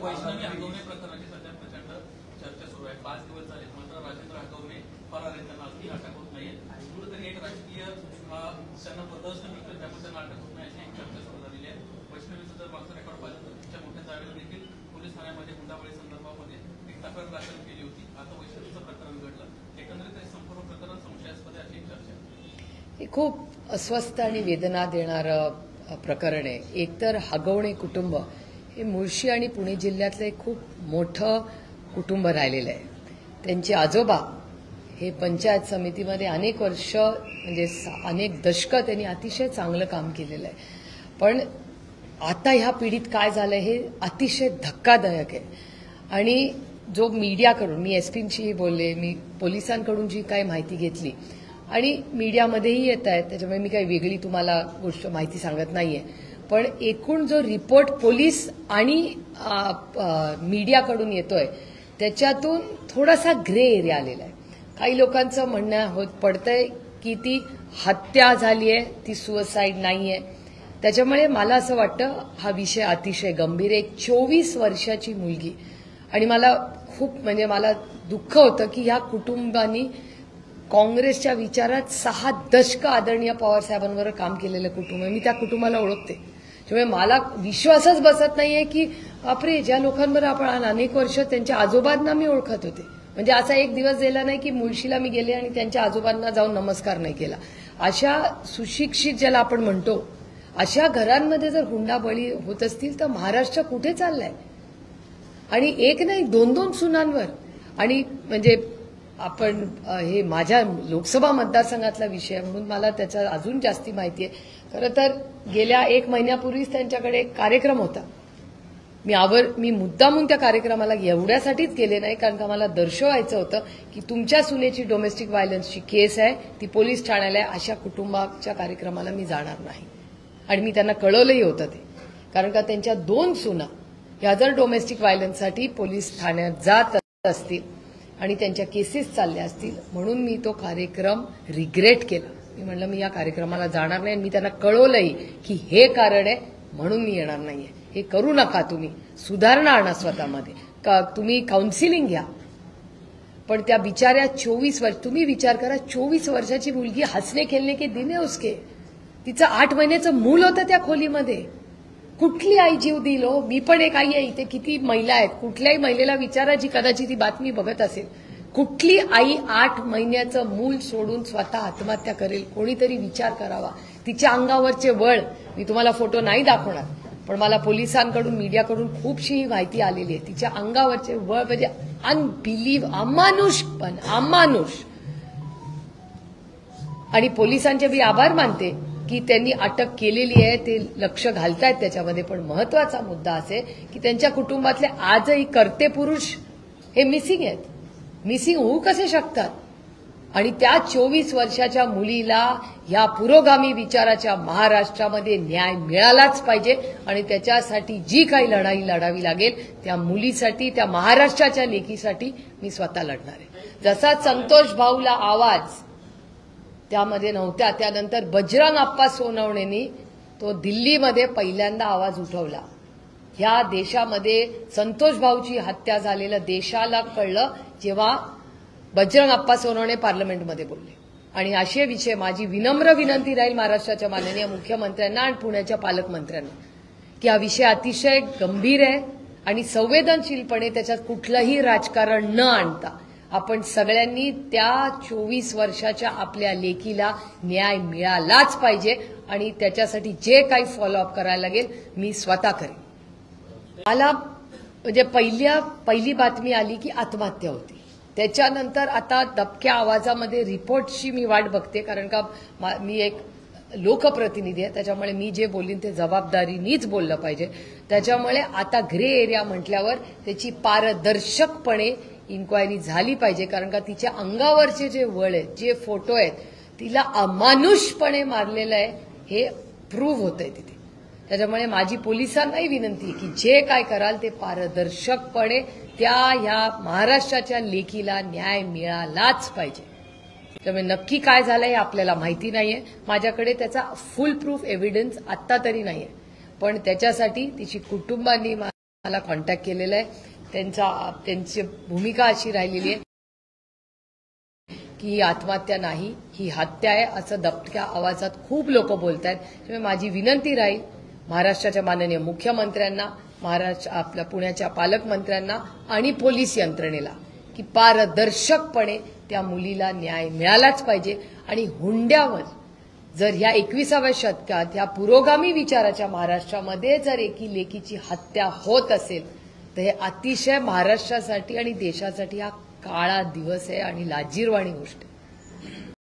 वैष्णवी हगवणे प्रकरणाची सध्या प्रचंड चर्चा सुरू आहे। 5 दिवस झाले मात्र राजेंद्र हगवणे फरार आहेत, त्यांना अजूनही अटक होत नाहीये। कुठेतरी एक राजकीय त्यांना प्रदर्शन मिळतं, त्यामुळे त्यांना अटक होत नाही अशी एक चर्चा सुरू झालेली आहे। वैष्णवीचं जर मागचं रेकॉर्ड पाहिलं तर तिच्या मोठ्या जावेला देखील पोलीस ठाण्यामध्ये हुंडाबळी संदर्भामध्ये एक तक्रार दाखल केली होती। आता वैष्णवीचं प्रकरण घडलं, एकंदरीत हे संपूर्ण प्रकरण संशयास्पद आहे अशी एक चर्चा आहे। हे खूप अस्वस्थ आणि वेदना देणारं प्रकरण आहे। एकतर हगवणे कुटुंब हे मुळशी आणि पुणे जिल्ह्यातलं एक खूप मोठं कुटुंब राहिलेलं आहे। त्यांचे आजोबा हे पंचायत समितीमध्ये अनेक वर्ष म्हणजे अनेक दशकं त्यांनी अतिशय चांगलं काम केलेलं आहे। पण आता ह्या पिढीत काय झालंय हे अतिशय धक्कादायक आहे। आणि जो मीडियाकडून मी एसपींशीही बोलले, मी पोलिसांकडून जी काही माहिती घेतली आणि मीडियामध्येही येत आहेत, त्याच्यामुळे मी काही वेगळी तुम्हाला गोष्ट माहिती सांगत नाहीये। पण एकूण जो रिपोर्ट पोलीस आणि मीडियाकडून येतोय त्याच्यातून थोडासा ग्रे एरिया आलेला आहे। काही लोकांचं म्हणणं पडतंय की ती हत्या झाली आहे, ती सुसाईड नाहीये। त्याच्यामुळे मला असं वाटतं हा विषय अतिशय गंभीर आहे। 24 वर्षाची मुलगी आणि मला खूप म्हणजे मला दुःख होतं की ह्या कुटुंबांनी काँग्रेसच्या विचारात 6 दशकं आदरणीय पवार साहेबांवर काम केलेलं कुटुंब आहे। मी त्या कुटुंबाला ओळखते, त्यामुळे मला विश्वासच बसत नाहीये की बापरे, ज्या लोकांवर आपण अनेक वर्ष त्यांच्या आजोबांना मी ओळखत होते, म्हणजे असा एक दिवस गेला नाही की मुळशीला मी गेले आणि त्यांच्या आजोबांना जाऊन नमस्कार नाही केला। अशा सुशिक्षित ज्याला आपण म्हणतो अशा घरांमध्ये जर हुंडाबळी होत असतील तर महाराष्ट्र कुठे चाललाय? आणि एक नाही 2-2 सुनांवर। आणि म्हणजे आपण हे माझ्या लोकसभा मतदारसंघातला विषय म्हणून मला त्याचा अजून जास्ती माहिती आहे। खरं तर गेल्या 1 महिन्यापूर्वीच त्यांच्याकडे एक कार्यक्रम होता। मी मुद्दामून त्या कार्यक्रमाला एवढ्यासाठीच गेले नाही, कारण का मला दर्शवायचं होतं की तुमच्या सुनेची डोमेस्टिक व्हायलन्सची केस आहे, ती पोलीस ठाण्याला आहे, अशा कुटुंबाच्या कार्यक्रमाला मी जाणार नाही। आणि मी त्यांना कळवलंही होतं ते, कारण का त्यांच्या 2 सुना ह्या जर डोमेस्टिक व्हायलन्ससाठी पोलीस ठाण्यात जात असतील आणि त्यांच्या केसेस चालल्या असतील म्हणून मी तो कार्यक्रम रिग्रेट केला। मी म्हणलं मी या कार्यक्रमाला जाणार नाही। मी त्यांना कळवलंही की हे कारण आहे म्हणून मी येणार नाहीये, हे करू नका, तुम्ही सुधारणा आणा स्वतःमध्ये, तुम्ही काउन्सिलिंग घ्या। पण त्या बिचाऱ्या 24 वर्ष, तुम्ही विचार करा, 24 वर्षाची मुलगी हसने खेळणे के दिन है उसके, तिचं 8 महिन्याचं मूल होतं त्या खोलीमध्ये। कुठली आई जीव दिल हो? मी पण एक आई आहे, इथे किती महिला आहेत, कुठल्याही महिलेला विचारा जी कदाचित ही बातमी बघत असेल, कुठली आई 8 महिन्याचं मूल सोडून स्वतः आत्महत्या करेल? कोणीतरी विचार करावा। तिच्या अंगावरचे वळ मी तुम्हाला फोटो नाही दाखवणार, पण मला पोलिसांकडून मीडियाकडून खूपशी ही माहिती आलेली आहे। तिच्या अंगावरचे वळ म्हणजे अमानुष। आणि पोलिसांचे मी आभार मानते की त्यांनी अटक केलेली आहे, ते लक्ष घालतायत त्याच्यामध्ये। पण महत्वाचा मुद्दा असे की त्यांच्या कुटुंबातले आजही कर्ते पुरुष हे मिसिंग आहेत, मिसिंग होऊ कसे शकतात? आणि त्या 24 वर्षाच्या मुलीला ह्या पुरोगामी विचाराच्या महाराष्ट्रामध्ये न्याय मिळालाच पाहिजे। आणि त्याच्यासाठी जी काही लढाई लढावी लागेल त्या मुलीसाठी, त्या महाराष्ट्राच्या लेकीसाठी मी स्वतः लढणार आहे। जसा संतोष भाऊला आवाज त्यामध्ये नव्हता, त्यानंतर बजरंग अप्पा सोनवणेंनी तो दिल्लीमध्ये पहिल्यांदा आवाज उठवला। ह्या देशामध्ये संतोष भाऊची हत्या झालेलं देशाला कळलं जेव्हा बजरंग अप्पा सोनवणे पार्लमेंटमध्ये बोलले। आणि असे विषय माझी विनम्र विनंती राहील महाराष्ट्राच्या माननीय मुख्यमंत्र्यांना आणि पुण्याच्या पालकमंत्र्यांना की हा विषय अतिशय गंभीर आहे आणि संवेदनशीलपणे त्याच्यात कुठलंही राजकारण न आणता आपण सगळ्यांनी त्या 24 वर्षाच्या आपल्या लेकीला न्याय मिळालाच पाहिजे। आणि त्याच्यासाठी जे काही फॉलोअप करायला लागेल मी स्वतः करेन। मला म्हणजे पहिली बातमी आली की आत्महत्या होती, त्याच्यानंतर आता दबक्या आवाजामध्ये रिपोर्टची मी वाट बघते, कारण का मी एक लोकप्रतिनिधी आहे, त्याच्यामुळे मी जे बोलीन ते जबाबदारीनीच बोललं पाहिजे। त्याच्यामुळे आता ग्रे एरिया म्हटल्यावर त्याची पारदर्शकपणे इन्क्वायरी झाली पाहिजे, कारण का तिच्या अंगावरचे जे वळ आहेत, जे फोटो आहेत, तिला अमानुषपणे मारलेलं आहे हे प्रूव्ह होतंय तिथे। त्याच्यामुळे माझी पोलिसांनाही विनंती आहे की जे काय कराल ते पारदर्शकपणे त्या ह्या महाराष्ट्राच्या लेकीला न्याय मिळालाच पाहिजे। त्यामुळे नक्की काय झालंय हे आपल्याला माहिती नाहीये, माझ्याकडे त्याचा फुल प्रूफ एव्हिडन्स आत्ता तरी नाहीये, पण त्याच्यासाठी तिची कुटुंबांनी मला कॉन्टॅक्ट केलेला आहे. त्यांची भूमिका अशी राहिलेली आहे की ही आत्महत्या नाही, ही हत्या आहे असं दबक्या आवाजात खूप लोक बोलत आहेत. त्यामुळे माझी विनंती राहील महाराष्ट्राच्या माननीय मुख्यमंत्र्यांना, आपल्या पुण्याच्या पालकमंत्र्यांना आणि पोलीस यंत्रणेला की पारदर्शकपणे त्या मुलीला न्याय मिळालाच पाहिजे. आणि हुंड्यावर जर ह्या 21व्या शतकात ह्या पुरोगामी विचाराच्या महाराष्ट्रामध्ये जर एकी लेकीची हत्या होत असेल तर हे अतिशय महाराष्ट्रासाठी आणि देशासाठी हा काळा दिवस आहे आणि लाजिरवाणी गोष्ट आहे.